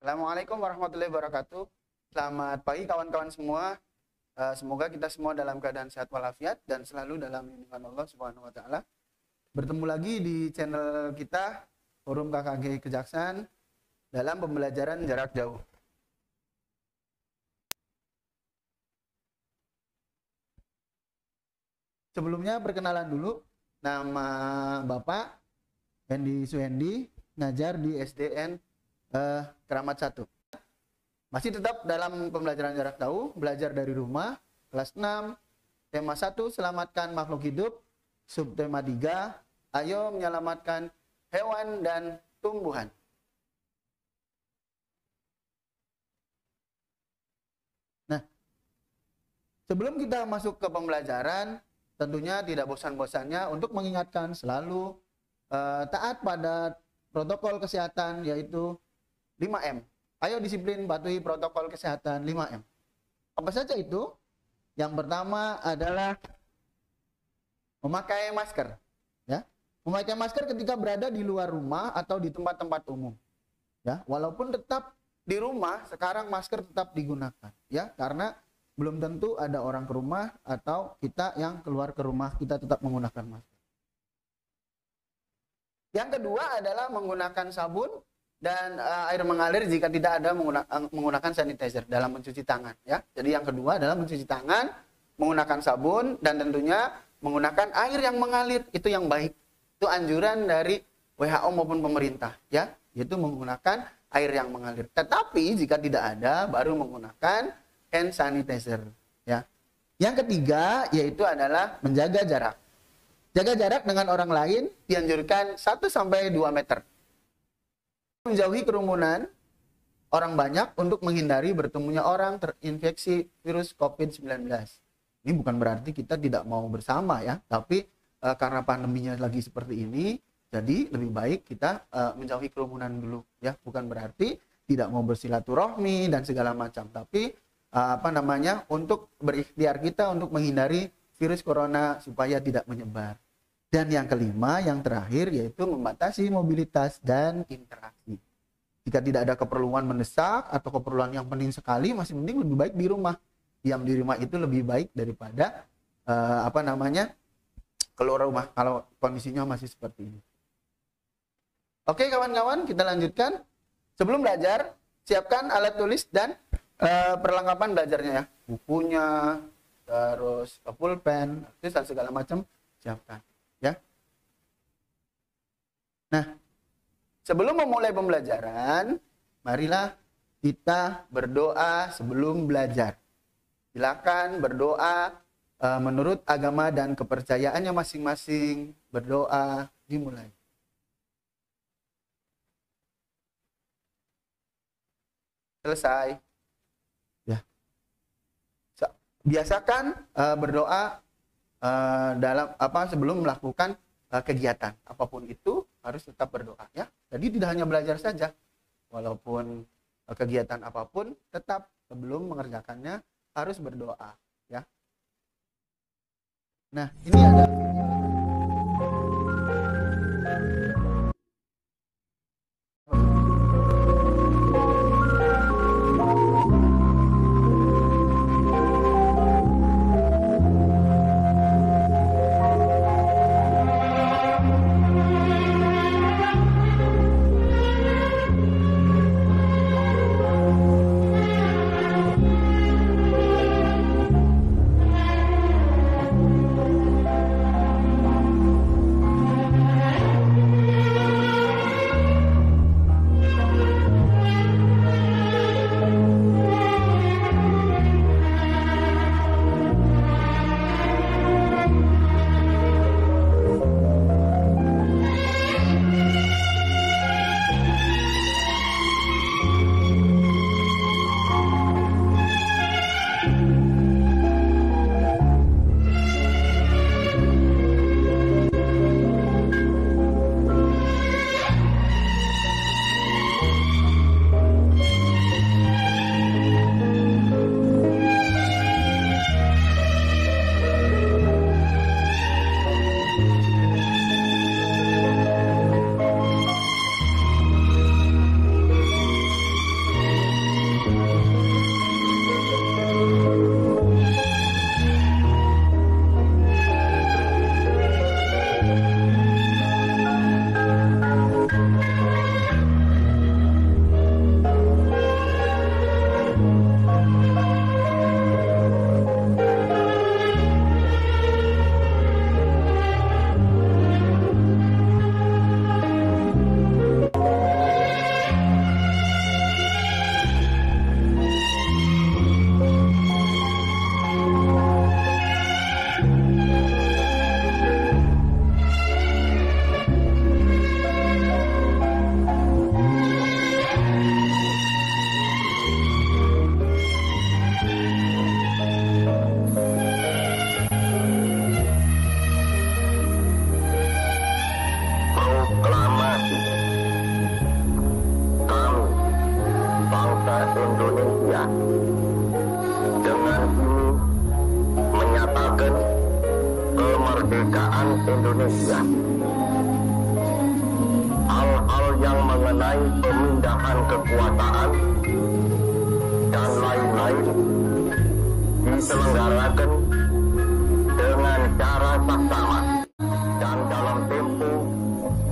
Assalamualaikum warahmatullahi wabarakatuh. Selamat pagi kawan-kawan semua. Semoga kita semua dalam keadaan sehat walafiat dan selalu dalam lindungan Allah Subhanahu wa taala. Bertemu lagi di channel kita Forum KKG Kejaksaan dalam pembelajaran jarak jauh. Sebelumnya perkenalan dulu, nama Bapak Hendi Suhendi, ngajar di SDN Keramat 1. Masih tetap dalam pembelajaran jarak jauh, belajar dari rumah, kelas 6, tema 1, selamatkan makhluk hidup, subtema 3, ayo menyelamatkan hewan dan tumbuhan. Nah, sebelum kita masuk ke pembelajaran, tentunya tidak bosan-bosannya untuk mengingatkan selalu taat pada protokol kesehatan, yaitu 5M. Ayo disiplin patuhi protokol kesehatan 5M. Apa saja itu? Yang pertama adalah memakai masker. Ya, memakai masker ketika berada di luar rumah atau di tempat-tempat umum. Ya, walaupun tetap di rumah, sekarang masker tetap digunakan. Ya, karena belum tentu ada orang ke rumah atau kita yang keluar ke rumah, kita tetap menggunakan masker. Yang kedua adalah menggunakan sabun dan air mengalir jika tidak ada menggunakan sanitizer dalam mencuci tangan. Ya, jadi yang kedua adalah mencuci tangan, menggunakan sabun dan tentunya menggunakan air yang mengalir, itu yang baik. Itu anjuran dari WHO maupun pemerintah, ya, yaitu menggunakan air yang mengalir. Tetapi jika tidak ada, baru menggunakan hand sanitizer, ya. Yang ketiga yaitu adalah menjaga jarak. Jaga jarak dengan orang lain dianjurkan 1-2 meter. Menjauhi kerumunan orang banyak untuk menghindari bertemunya orang terinfeksi virus COVID-19. Ini bukan berarti kita tidak mau bersama, ya, tapi karena pandeminya lagi seperti ini, jadi lebih baik kita menjauhi kerumunan dulu, ya. Bukan berarti tidak mau bersilaturahmi dan segala macam, tapi untuk berikhtiar kita untuk menghindari virus corona supaya tidak menyebar. Dan yang kelima, yang terakhir, yaitu membatasi mobilitas dan interaksi. Jika tidak ada keperluan mendesak atau keperluan yang penting sekali, masih mending lebih baik di rumah. Diam di rumah itu lebih baik daripada keluar rumah kalau kondisinya masih seperti ini. Oke kawan-kawan, kita lanjutkan. Sebelum belajar, siapkan alat tulis dan perlengkapan belajarnya, ya, bukunya, terus pulpen, dan segala macam siapkan, ya. Nah, sebelum memulai pembelajaran, marilah kita berdoa sebelum belajar. Silakan berdoa menurut agama dan kepercayaannya masing-masing. Berdoa, dimulai. Selesai. Biasakan berdoa sebelum melakukan kegiatan apapun itu, harus tetap berdoa, ya. Jadi tidak hanya belajar saja, walaupun kegiatan apapun tetap sebelum mengerjakannya harus berdoa, ya. Nah, ini ada kemerdekaan Indonesia. Hal-hal yang mengenai pemindahan kekuasaan dan lain-lain diselenggarakan dengan cara saksama dan dalam tempo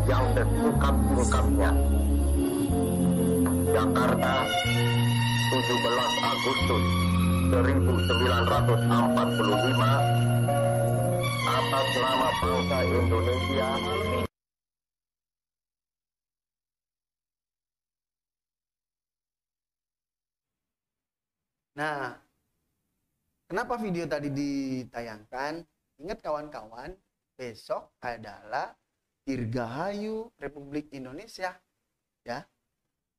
yang sesingkat-singkatnya. Jakarta, 17 Agustus 1945, atas nama bangsa Indonesia. Nah, kenapa video tadi ditayangkan? Ingat kawan-kawan, besok adalah Dirgahayu Republik Indonesia, ya.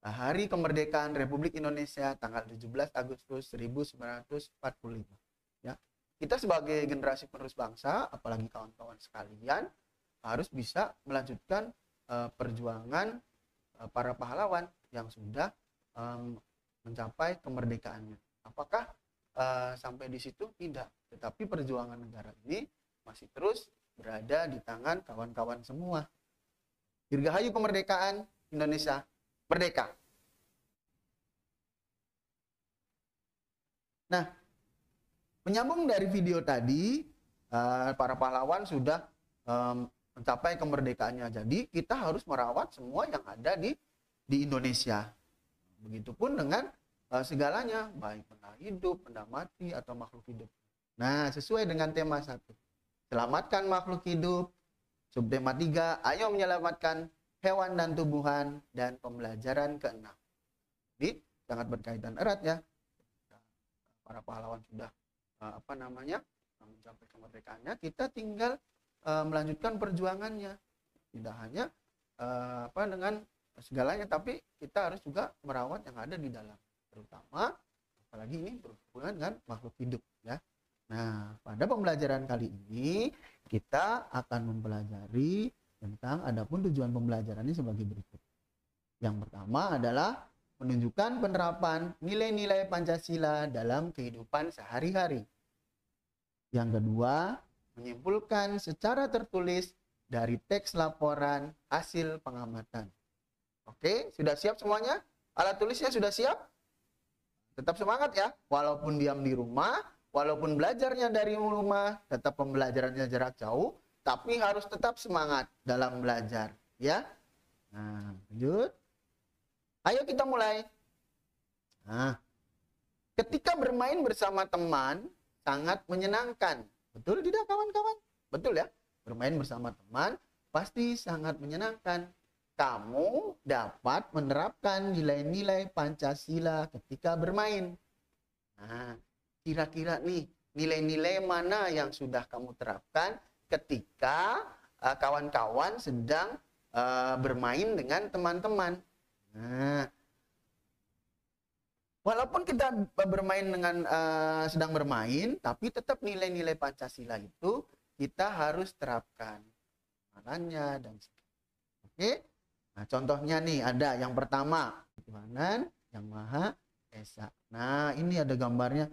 Hari Kemerdekaan Republik Indonesia tanggal 17 Agustus 1945. Ya. Kita sebagai generasi penerus bangsa, apalagi kawan-kawan sekalian, harus bisa melanjutkan perjuangan para pahlawan yang sudah mencapai kemerdekaannya. Apakah sampai di situ? Tidak. Tetapi perjuangan negara ini masih terus berada di tangan kawan-kawan semua. Dirgahayu kemerdekaan Indonesia merdeka. Nah, menyambung dari video tadi, para pahlawan sudah mencapai kemerdekaannya. Jadi kita harus merawat semua yang ada di Indonesia. Begitupun dengan segalanya, baik benda hidup, benda mati, atau makhluk hidup. Nah, sesuai dengan tema 1. Selamatkan makhluk hidup. Subtema 3, ayo menyelamatkan hewan dan tumbuhan. Dan pembelajaran ke-6. Jadi, sangat berkaitan erat ya. Para pahlawan sudah mencapai kemerdekaannya, kita tinggal melanjutkan perjuangannya. Tidak hanya dengan segalanya, tapi kita harus juga merawat yang ada di dalam. Terutama apalagi ini berhubungan dengan makhluk hidup ya. Nah, pada pembelajaran kali ini kita akan mempelajari tentang adapun tujuan pembelajarannya sebagai berikut. Yang pertama adalah menunjukkan penerapan nilai-nilai Pancasila dalam kehidupan sehari-hari. Yang kedua, menyimpulkan secara tertulis dari teks laporan hasil pengamatan. Oke, sudah siap semuanya? Alat tulisnya sudah siap? Tetap semangat ya, walaupun diam di rumah, walaupun belajarnya dari rumah, tetap pembelajarannya jarak jauh, tapi harus tetap semangat dalam belajar, ya. Nah, lanjut. Ayo kita mulai. Nah, ketika bermain bersama teman, sangat menyenangkan. Betul tidak kawan-kawan? Betul ya, bermain bersama teman pasti sangat menyenangkan. Kamu dapat menerapkan nilai-nilai Pancasila ketika bermain. Nah, kira-kira nih, nilai-nilai mana yang sudah kamu terapkan ketika kawan-kawan sedang bermain dengan teman-teman? Nah, walaupun kita bermain dengan sedang bermain, tapi tetap nilai-nilai Pancasila itu kita harus terapkan. Makanya dan oke. Nah, contohnya nih ada yang pertama, Tuhanan yang Maha Esa. Nah, ini ada gambarnya,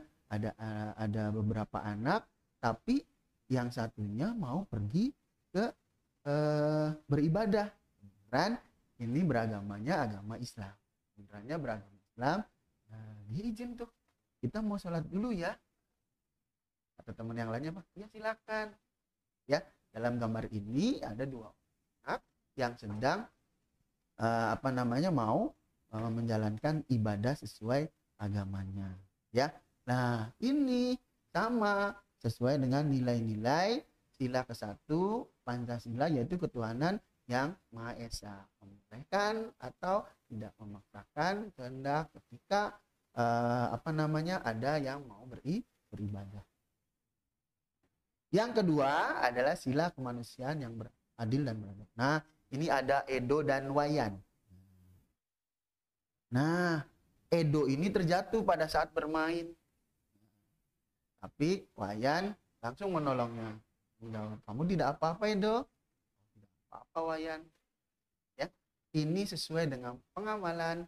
ada beberapa anak, tapi yang satunya mau pergi ke beribadah. Beneran ini beragamanya agama Islam. Benerannya beragama Islam. Nah, dia izin tuh, kita mau sholat dulu ya. Kata teman yang lainnya, Pak, ya silakan. Ya, dalam gambar ini ada dua anak yang sedang mau menjalankan ibadah sesuai agamanya, ya. Nah, ini sama sesuai dengan nilai-nilai sila ke-1 Pancasila, yaitu ketuhanan yang Maha Esa, membolehkan atau tidak memaksakan kehendak ketika ada yang mau beribadah. Yang kedua adalah sila kemanusiaan yang adil dan beradab. Nah, ini ada Edo dan Wayan. Nah, Edo ini terjatuh pada saat bermain. Tapi Wayan langsung menolongnya. Kamu tidak apa-apa, Edo. Tidak apa-apa, Wayan. Ya, ini sesuai dengan pengamalan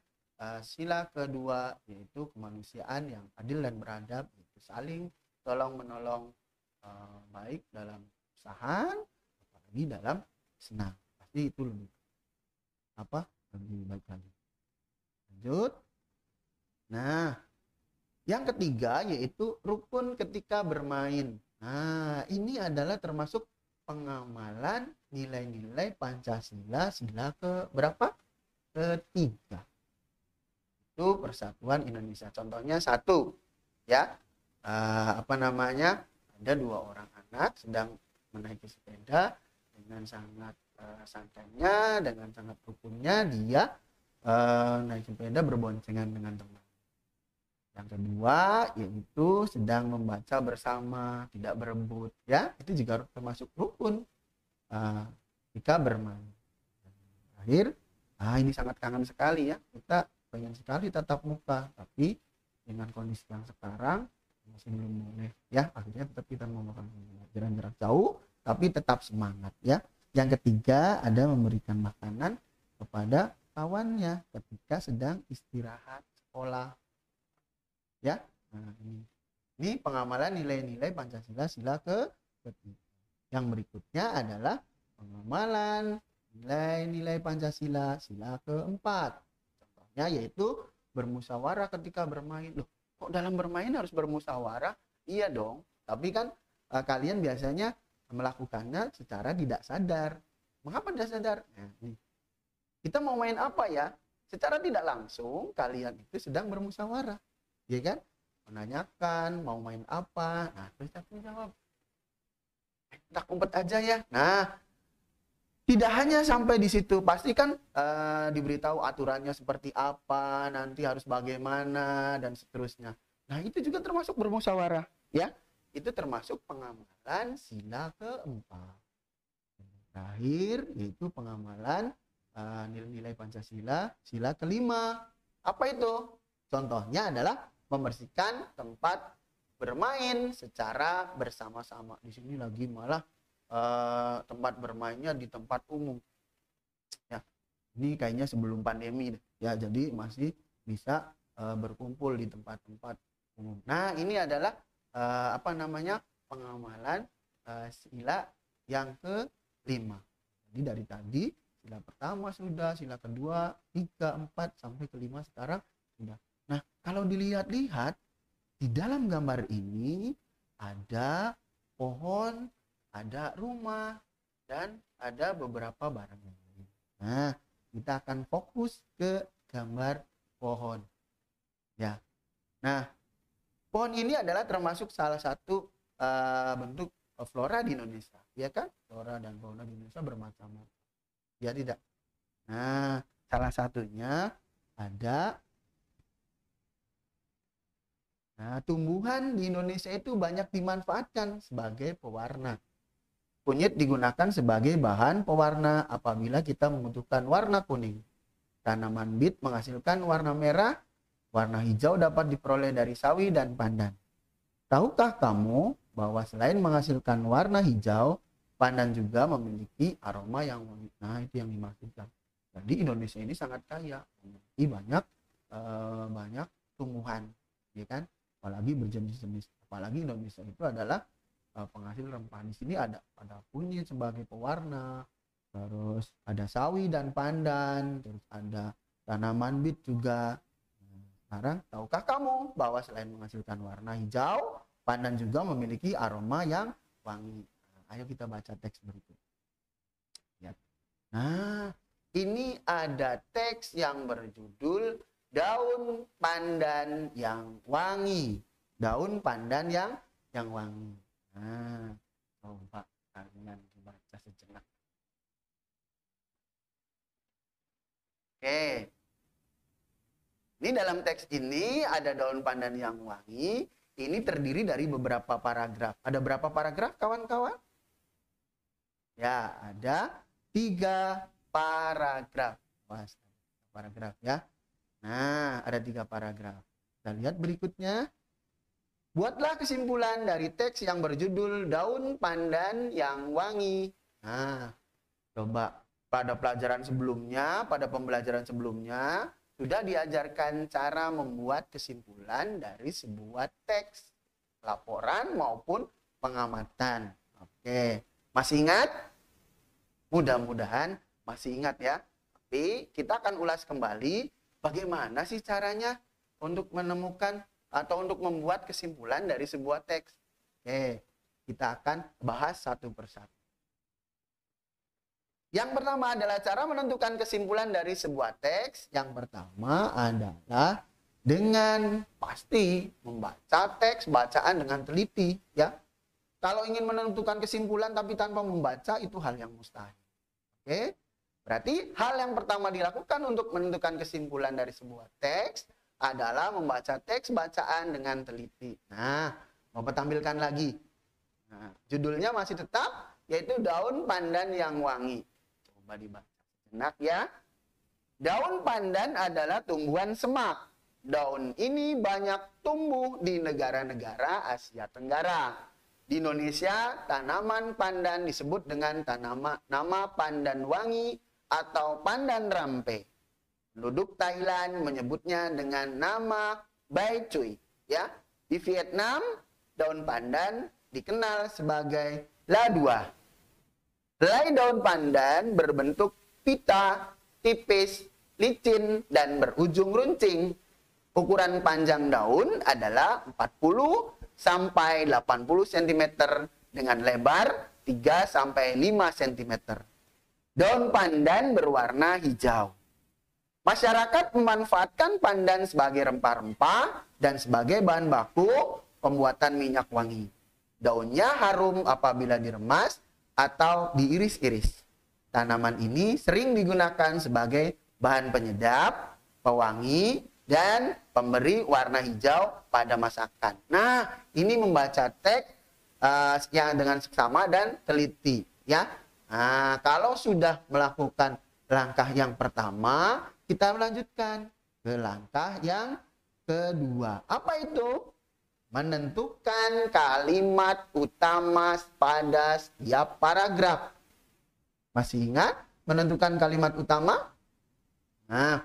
sila kedua, yaitu kemanusiaan yang adil dan beradab, yaitu saling tolong-menolong, baik dalam usaha lagi dalam senang. Pasti itu lebih baik lagi. Lanjut. Nah, yang ketiga yaitu rukun ketika bermain. Nah, ini adalah termasuk pengamalan nilai-nilai Pancasila sila ke berapa? Ketiga. Itu Persatuan Indonesia. Contohnya satu, ya, ada 2 orang anak sedang menaiki sepeda dengan sangat santainya, dengan sangat rukunnya dia naik sepeda berboncengan dengan teman. Yang kedua yaitu sedang membaca bersama, tidak berebut, ya, itu juga termasuk rukun ketika bermain. Terakhir, ini sangat kangen sekali ya, kita pengen sekali tatap muka, tapi dengan kondisi yang sekarang masih belum boleh, ya, akhirnya tetap kita melakukan jarak jauh, tapi tetap semangat, ya. Yang ketiga ada memberikan makanan kepada kawannya ketika sedang istirahat sekolah, ya. Nah, ini pengamalan nilai-nilai Pancasila sila ketiga. Yang berikutnya adalah pengamalan nilai-nilai Pancasila sila keempat. Contohnya yaitu bermusyawarah ketika bermain. Loh, kok dalam bermain harus bermusyawarah? Iya dong, tapi kan kalian biasanya melakukannya secara tidak sadar. Mengapa tidak sadar? Nah, kita mau main apa ya? Secara tidak langsung kalian itu sedang bermusyawarah, ya kan? Menanyakan mau main apa. Nah, terus aku jawab, tak umpet aja ya. Nah, tidak hanya sampai di situ, pasti kan diberitahu aturannya seperti apa, nanti harus bagaimana dan seterusnya. Nah, itu juga termasuk bermusyawarah, ya. Itu termasuk pengamalan sila keempat. Terakhir yaitu pengamalan nilai-nilai Pancasila sila kelima. Apa itu? Contohnya adalah membersihkan tempat bermain secara bersama-sama. Di sini lagi malah tempat bermainnya di tempat umum. Ya, ini kayaknya sebelum pandemi, ya, jadi masih bisa berkumpul di tempat-tempat umum. Nah, ini adalah pengamalan sila yang kelima. Jadi dari tadi sila pertama sudah, sila kedua, 3, 4 sampai kelima sekarang sudah. Nah, kalau dilihat-lihat di dalam gambar ini ada pohon, ada rumah, dan ada beberapa barang lain. Nah, kita akan fokus ke gambar pohon. Ya. Nah, pohon ini adalah termasuk salah satu bentuk flora di Indonesia, ya kan? Flora dan fauna di Indonesia bermacam-macam. Ya tidak? Nah, salah satunya ada. Nah, tumbuhan di Indonesia itu banyak dimanfaatkan sebagai pewarna. Kunyit digunakan sebagai bahan pewarna apabila kita membutuhkan warna kuning. Tanaman bit menghasilkan warna merah. Warna hijau dapat diperoleh dari sawi dan pandan. Tahukah kamu bahwa selain menghasilkan warna hijau, pandan juga memiliki aroma yang wangi? Nah, itu yang dimaksudkan. Jadi Indonesia ini sangat kaya, memiliki banyak tumbuhan, ya kan? Apalagi berjenis-jenis. Apalagi Indonesia itu adalah penghasil rempah. Di sini ada kunyit sebagai pewarna, terus ada sawi dan pandan, terus ada tanaman bit juga. Sekarang, tahukah kamu bahwa selain menghasilkan warna hijau, pandan juga memiliki aroma yang wangi? Nah, ayo kita baca teks berikut. Ya. Nah, ini ada teks yang berjudul Daun Pandan yang Wangi. Daun pandan yang wangi. Nah, coba kalian baca sejenak. Oke. Ini dalam teks ini ada daun pandan yang wangi. Ini terdiri dari beberapa paragraf. Ada berapa paragraf, kawan-kawan? Ya, ada 3 paragraf. Wah, paragraf ya. Nah, ada 3 paragraf. Kita lihat berikutnya. Buatlah kesimpulan dari teks yang berjudul Daun Pandan yang Wangi. Nah, coba pada pembelajaran sebelumnya, sudah diajarkan cara membuat kesimpulan dari sebuah teks, laporan maupun pengamatan. Oke, masih ingat? Mudah-mudahan masih ingat ya. Tapi kita akan ulas kembali bagaimana sih caranya untuk menemukan atau untuk membuat kesimpulan dari sebuah teks. Oke, kita akan bahas satu persatu. Yang pertama adalah cara menentukan kesimpulan dari sebuah teks. Yang pertama adalah dengan pasti membaca teks bacaan dengan teliti, ya. Kalau ingin menentukan kesimpulan tapi tanpa membaca itu hal yang mustahil. Oke? Berarti hal yang pertama dilakukan untuk menentukan kesimpulan dari sebuah teks adalah membaca teks bacaan dengan teliti. Nah, Bapak tampilkan lagi. Nah, judulnya masih tetap yaitu Daun Pandan yang Wangi. Coba dibaca sejenak ya. Daun pandan adalah tumbuhan semak. Daun ini banyak tumbuh di negara-negara Asia Tenggara. Di Indonesia, tanaman pandan disebut dengan nama pandan wangi atau pandan rampe. Penduduk Thailand menyebutnya dengan nama bai cui. Ya, di Vietnam, daun pandan dikenal sebagai la dua. Helai daun pandan berbentuk pita, tipis, licin, dan berujung runcing. Ukuran panjang daun adalah 40 sampai 80 cm dengan lebar 3 sampai 5 cm. Daun pandan berwarna hijau. Masyarakat memanfaatkan pandan sebagai rempah-rempah dan sebagai bahan baku pembuatan minyak wangi. Daunnya harum apabila diremas atau diiris-iris. Tanaman ini sering digunakan sebagai bahan penyedap, pewangi, dan pemberi warna hijau pada masakan. Nah, ini membaca teks yang dengan seksama dan teliti, ya. Nah, kalau sudah melakukan langkah yang pertama, kita melanjutkan ke langkah yang kedua. Apa itu? Menentukan kalimat utama pada setiap paragraf. Masih ingat menentukan kalimat utama? Nah,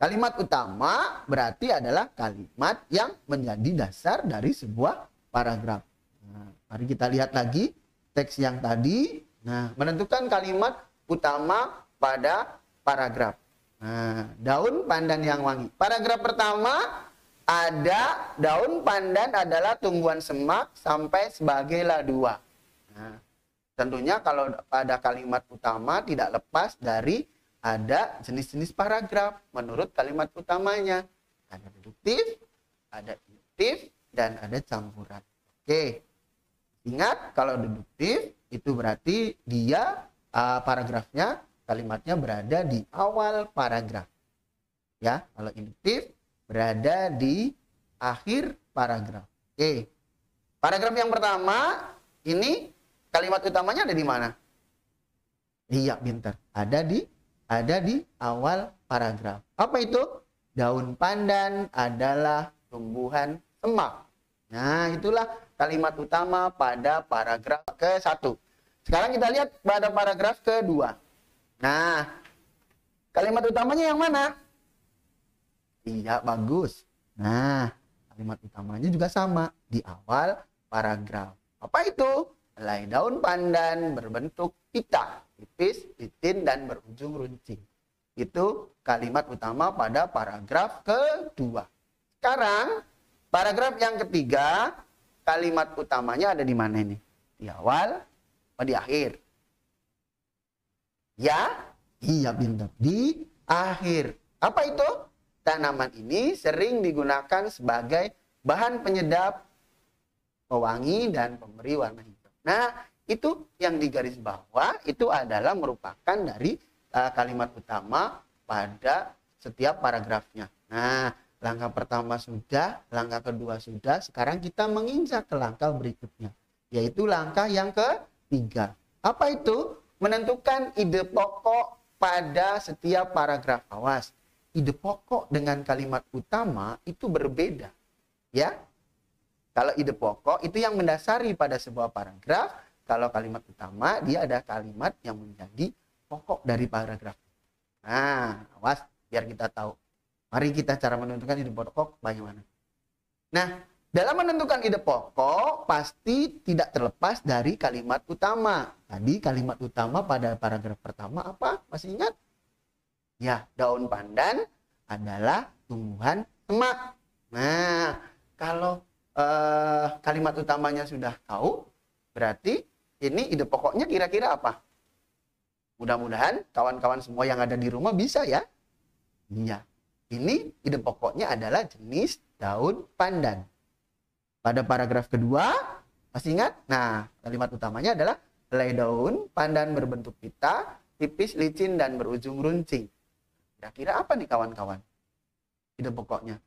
kalimat utama berarti adalah kalimat yang menjadi dasar dari sebuah paragraf. Nah, mari kita lihat lagi teks yang tadi. Nah, menentukan kalimat utama pada paragraf. Nah, daun pandan yang wangi. Paragraf pertama ada daun pandan adalah tumbuhan semak sampai sebagai la dua. Nah, tentunya kalau pada kalimat utama tidak lepas dari ada jenis-jenis paragraf menurut kalimat utamanya. Ada deduktif, ada induktif, dan ada campuran. Oke, ingat kalau deduktif itu berarti dia paragrafnya, kalimatnya berada di awal paragraf. Ya, kalau induktif berada di akhir paragraf. Oke. Paragraf yang pertama ini kalimat utamanya ada di mana? Iya, pintar. Ada di awal paragraf. Apa itu? Daun pandan adalah tumbuhan semak. Nah, itulah kalimat utama pada paragraf ke-1. Sekarang kita lihat pada paragraf kedua. Nah, kalimat utamanya yang mana? Iya, bagus. Nah, kalimat utamanya juga sama di awal paragraf. Apa itu? Helai daun pandan berbentuk pita, tipis, licin, dan berujung runcing. Itu kalimat utama pada paragraf kedua. Sekarang, paragraf yang ketiga, kalimat utamanya ada di mana ini? Di awal atau di akhir? Ya, iya pintar. Di akhir. Apa itu? Tanaman ini sering digunakan sebagai bahan penyedap, pewangi, dan pemberi warna hijau. Nah, itu yang di garis bawah itu adalah merupakan dari kalimat utama pada setiap paragrafnya. Nah, langkah pertama sudah, langkah kedua sudah. Sekarang kita menginjak ke langkah berikutnya, yaitu langkah yang ketiga. Apa itu? Menentukan ide pokok pada setiap paragraf. Awas. Ide pokok dengan kalimat utama itu berbeda, ya. Kalau ide pokok itu yang mendasari pada sebuah paragraf, kalau kalimat utama dia ada kalimat yang menjadi pokok dari paragraf. Nah, awas biar kita tahu. Mari kita cara menentukan ide pokok bagaimana. Nah, Dalam menentukan ide pokok, pasti tidak terlepas dari kalimat utama. Tadi kalimat utama pada paragraf pertama apa? Masih ingat? Ya, daun pandan adalah tumbuhan semak. Nah, kalau kalimat utamanya sudah tahu, berarti ini ide pokoknya kira-kira apa? Mudah-mudahan kawan-kawan semua yang ada di rumah bisa ya. Iya, ini ide pokoknya adalah jenis daun pandan. Pada paragraf kedua, masih ingat? Nah, kalimat utamanya adalah helai daun pandan berbentuk pita, tipis, licin, dan berujung runcing. Kira-kira apa nih kawan-kawan? Ide pokoknya.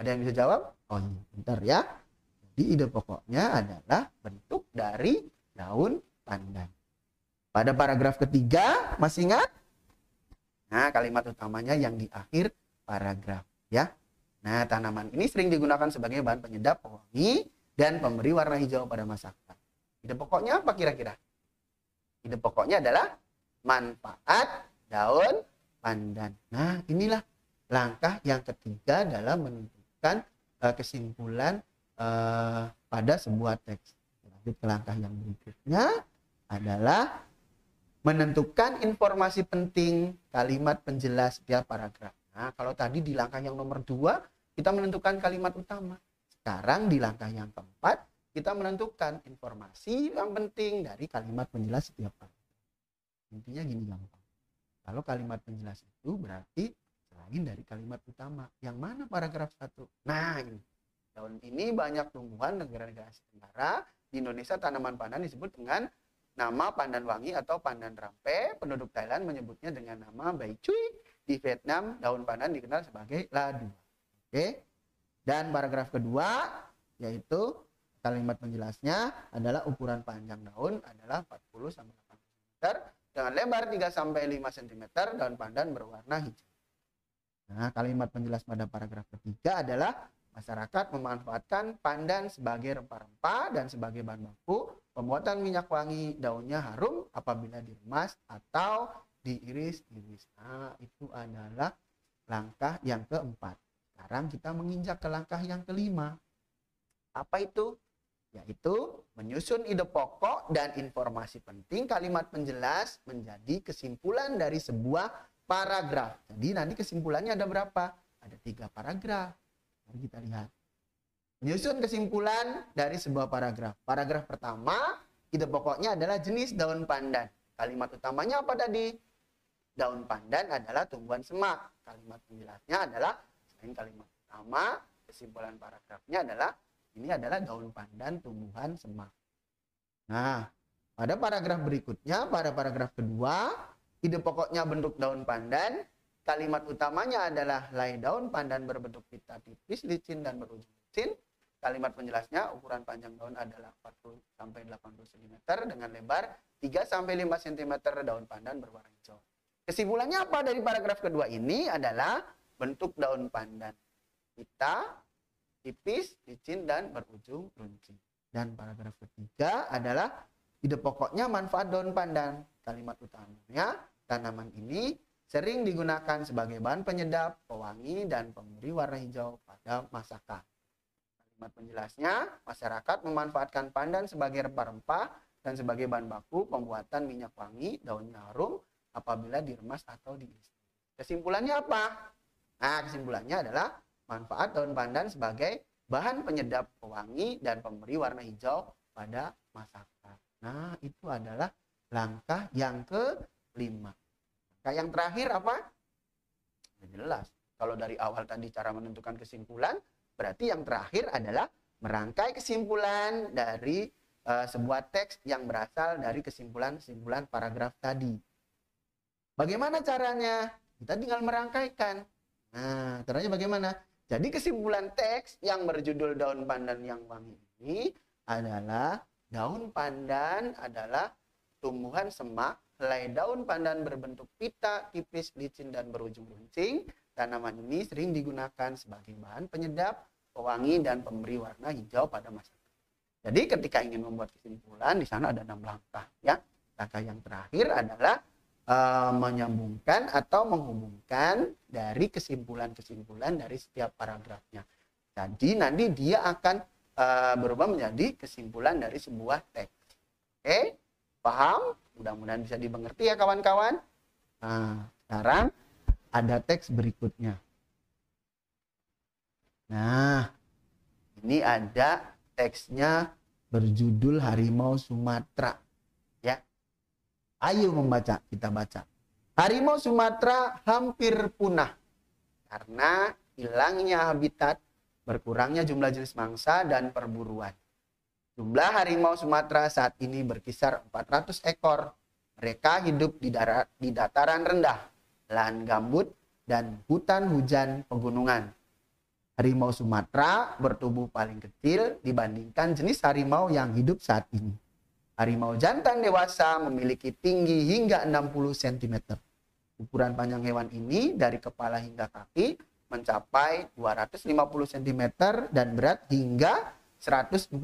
Ada yang bisa jawab? Oh iya, bentar ya. Jadi ide pokoknya adalah bentuk dari daun pandan. Pada paragraf ketiga, masih ingat? Nah, kalimat utamanya yang di akhir paragraf ya. Nah, tanaman ini sering digunakan sebagai bahan penyedap, pewangi, dan pemberi warna hijau pada masakan. Ide pokoknya apa kira-kira? Ide pokoknya adalah manfaat daun pandan. Nah, inilah langkah yang ketiga dalam menentukan kesimpulan pada sebuah teks. Lanjut ke langkah yang berikutnya adalah menentukan informasi penting kalimat penjelas setiap paragraf. Nah, kalau tadi di langkah yang nomor 2, kita menentukan kalimat utama. Sekarang di langkah yang keempat, kita menentukan informasi yang penting dari kalimat penjelas setiap paragraf. Intinya gini gampang. Kalau kalimat penjelas itu berarti selain dari kalimat utama. Yang mana paragraf 1? Nah, ini. Daun ini banyak tumbuhan negara-negara Asia Tenggara. Di Indonesia tanaman pandan disebut dengan nama pandan wangi atau pandan rampe. Penduduk Thailand menyebutnya dengan nama bai cui. Di Vietnam, daun pandan dikenal sebagai la dua. Oke. Dan paragraf kedua, yaitu kalimat penjelasnya adalah ukuran panjang daun adalah 40 sampai 80 cm dengan lebar 3 sampai 5 cm, daun pandan berwarna hijau. Nah, kalimat penjelas pada paragraf ketiga adalah masyarakat memanfaatkan pandan sebagai rempah-rempah dan sebagai bahan baku pembuatan minyak wangi. Daunnya harum apabila diremas atau diiris-iris. Nah, itu adalah langkah yang keempat. Sekarang kita menginjak ke langkah yang kelima. Apa itu? Yaitu menyusun ide pokok dan informasi penting kalimat penjelas menjadi kesimpulan dari sebuah paragraf. Jadi nanti kesimpulannya ada berapa? Ada 3 paragraf. Mari kita lihat. Menyusun kesimpulan dari sebuah paragraf. Paragraf pertama, ide pokoknya adalah jenis daun pandan. Kalimat utamanya apa tadi? Daun pandan adalah tumbuhan semak. Kalimat penjelasnya adalah selain kalimat utama, kesimpulan paragrafnya adalah ini adalah daun pandan tumbuhan semak. Nah, pada paragraf berikutnya, pada paragraf kedua, ide pokoknya bentuk daun pandan. Kalimat utamanya adalah helai daun pandan berbentuk pita tipis, licin, dan berujung licin. Kalimat penjelasnya ukuran panjang daun adalah 40 sampai 80 cm dengan lebar 3 sampai 5 cm, daun pandan berwarna hijau. Kesimpulannya apa dari paragraf kedua ini adalah bentuk daun pandan pita, tipis, licin, dan berujung runcing. Dan paragraf ketiga adalah ide pokoknya manfaat daun pandan. Kalimat utamanya, tanaman ini sering digunakan sebagai bahan penyedap, pewangi, dan pemberi warna hijau pada masakan. Kalimat penjelasnya, masyarakat memanfaatkan pandan sebagai rempah-rempah dan sebagai bahan baku pembuatan minyak wangi, daunnya harum apabila diremas atau diiris. Kesimpulannya apa? Nah, kesimpulannya adalah manfaat daun pandan sebagai bahan penyedap, pewangi, dan pemberi warna hijau pada masakan. Nah, itu adalah langkah yang kelima. Langkah yang terakhir apa? Jelas. Kalau dari awal tadi cara menentukan kesimpulan, berarti yang terakhir adalah merangkai kesimpulan dari sebuah teks yang berasal dari kesimpulan-kesimpulan paragraf tadi. Bagaimana caranya? Kita tinggal merangkaikan. Nah, caranya bagaimana? Jadi kesimpulan teks yang berjudul daun pandan yang wangi ini adalah daun pandan adalah tumbuhan semak, helai daun pandan berbentuk pita, tipis, licin, dan berujung runcing. Tanaman ini sering digunakan sebagai bahan penyedap, pewangi, dan pemberi warna hijau pada masakan. Jadi ketika ingin membuat kesimpulan, di sana ada 6 langkah. Ya. Langkah yang terakhir adalah menyambungkan atau menghubungkan dari kesimpulan-kesimpulan dari setiap paragrafnya. Jadi nanti dia akan berubah menjadi kesimpulan dari sebuah teks. Oke, paham? Mudah-mudahan bisa dimengerti ya kawan-kawan. Nah, sekarang ada teks berikutnya. Nah, ini ada teksnya berjudul Harimau Sumatera. Ya, ayo membaca, kita baca. Harimau Sumatera hampir punah karena hilangnya habitat, berkurangnya jumlah jenis mangsa dan perburuan. Jumlah harimau Sumatera saat ini berkisar 400 ekor. Mereka hidup di dataran rendah, lahan gambut, dan hutan hujan pegunungan. Harimau Sumatera bertubuh paling kecil dibandingkan jenis harimau yang hidup saat ini. Harimau jantan dewasa memiliki tinggi hingga 60 cm. Ukuran panjang hewan ini dari kepala hingga kaki mencapai 250 cm dan berat hingga 140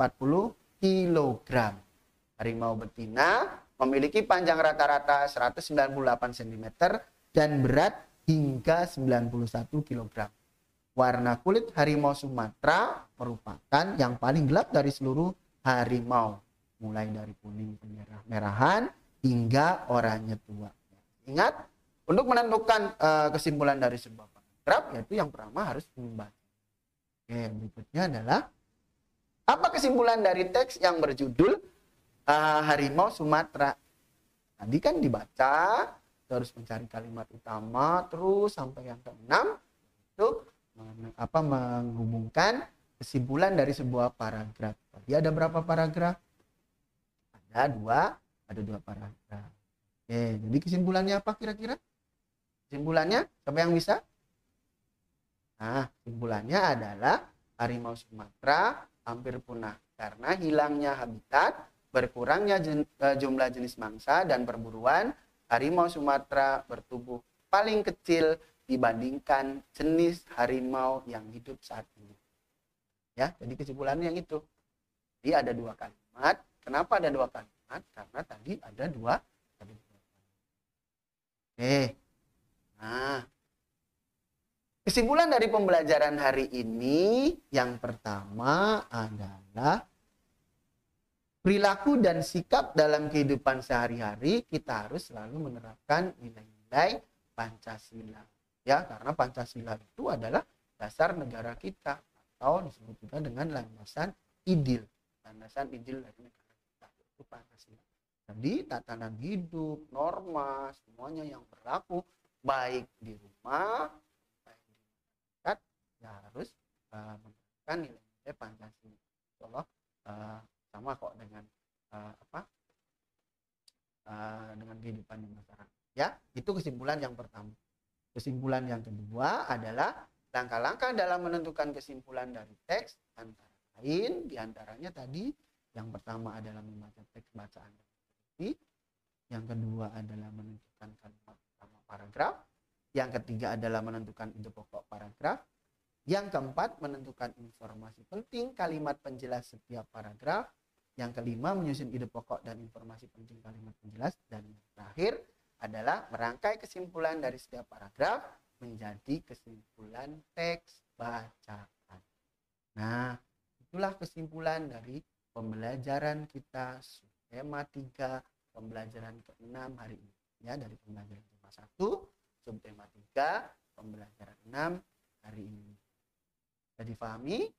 kg. Harimau betina memiliki panjang rata-rata 198 cm dan berat hingga 91 kg. Warna kulit harimau Sumatera merupakan yang paling gelap dari seluruh harimau, mulai dari kuning kemerah-merahan hingga oranye tua. Ingat, untuk menentukan kesimpulan dari sebuah paragraf, yaitu yang pertama harus membaca. Oke, berikutnya adalah apa kesimpulan dari teks yang berjudul Harimau Sumatera. Tadi kan dibaca, terus mencari kalimat utama, terus sampai yang ke-6 itu menghubungkan kesimpulan dari sebuah paragraf. Tadi ada berapa paragraf? Ada dua paragraf. Oke, jadi kesimpulannya apa kira-kira? Kesimpulannya, siapa yang bisa? Nah, kesimpulannya adalah harimau Sumatera hampir punah karena hilangnya habitat, berkurangnya jumlah jenis mangsa dan perburuan. Harimau Sumatera bertubuh paling kecil dibandingkan jenis harimau yang hidup saat ini. Ya, jadi kesimpulannya yang itu. Jadi ada dua kalimat. Kenapa ada dua kalimat? Karena tadi ada dua kalimat. Oke. Nah, kesimpulan dari pembelajaran hari ini yang pertama adalah perilaku dan sikap dalam kehidupan sehari-hari kita harus selalu menerapkan nilai-nilai Pancasila. Ya, karena Pancasila itu adalah dasar negara kita atau disebut juga dengan landasan idil. Landasan idil dari negara kita itu Pancasila. Jadi tatanan hidup, norma, semuanya yang berlaku baik di rumah, baik di masyarakat, ya harus menerapkan nilai-nilai Pancasila. Allah sama kok dengan dengan kehidupan di masyarakat. Ya, itu kesimpulan yang pertama. Kesimpulan yang kedua adalah langkah-langkah dalam menentukan kesimpulan dari teks, antara lain diantaranya tadi yang pertama adalah membaca teks bacaan dan deskripsi, yang kedua adalah menentukan kalimat utama paragraf, yang ketiga adalah menentukan ide pokok paragraf, yang keempat menentukan informasi penting kalimat penjelas setiap paragraf, yang kelima menyusun ide pokok dan informasi penting kalimat penjelas, dan yang terakhir adalah merangkai kesimpulan dari setiap paragraf menjadi kesimpulan teks bacaan. Nah, itulah kesimpulan dari pembelajaran kita skema 3 pembelajaran ke-6 hari ini. Ya, dari pembelajaran tema 1, subtema 3, pembelajaran 6 hari ini. Sudah dipahami?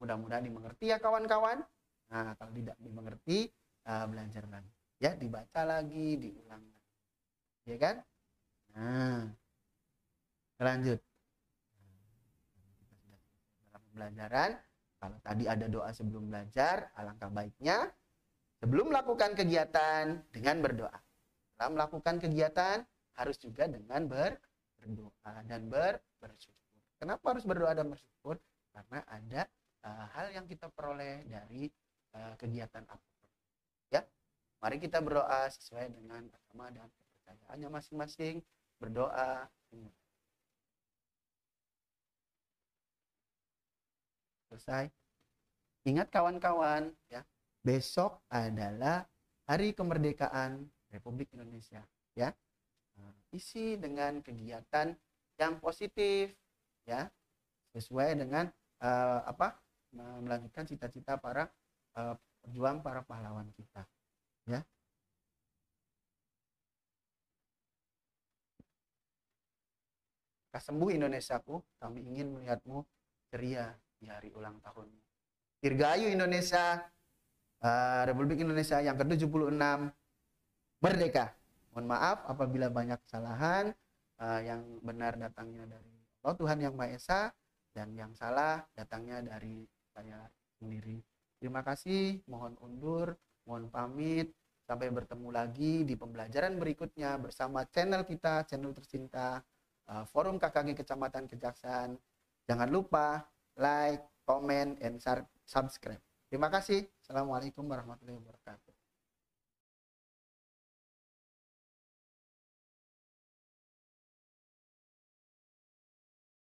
Mudah-mudahan dimengerti ya kawan-kawan. Nah, kalau tidak dimengerti, belajar lagi. Ya, dibaca lagi, diulang lagi. Ya kan? Nah, lanjut. Dalam pembelajaran, kalau tadi ada doa sebelum belajar, alangkah baiknya sebelum melakukan kegiatan dengan berdoa. Setelah melakukan kegiatan harus juga dengan berdoa dan bersyukur. Kenapa harus berdoa dan bersyukur? Karena ada hal yang kita peroleh dari kegiatan apapun. Ya, mari kita berdoa sesuai dengan agama dan kepercayaannya masing-masing. Berdoa. Selesai. Ingat kawan-kawan, ya, besok adalah Hari Kemerdekaan Republik Indonesia. Ya, isi dengan kegiatan yang positif, ya, sesuai dengan melanjutkan cita-cita para pejuang, para pahlawan kita, ya. Sembuh Indonesiaku, kami ingin melihatmu ceria di hari ulang tahunmu. Dirgahayu Indonesia, Republik Indonesia yang ke-76 merdeka. Mohon maaf apabila banyak kesalahan, yang benar datangnya dari Allah Tuhan Yang Maha Esa, dan yang salah datangnya dari saya sendiri. Terima kasih, mohon undur, mohon pamit. Sampai bertemu lagi di pembelajaran berikutnya bersama channel kita, channel tercinta, Forum KKG Kecamatan Kejaksaan. Jangan lupa like, comment, and subscribe. Terima kasih. Assalamualaikum warahmatullahi wabarakatuh.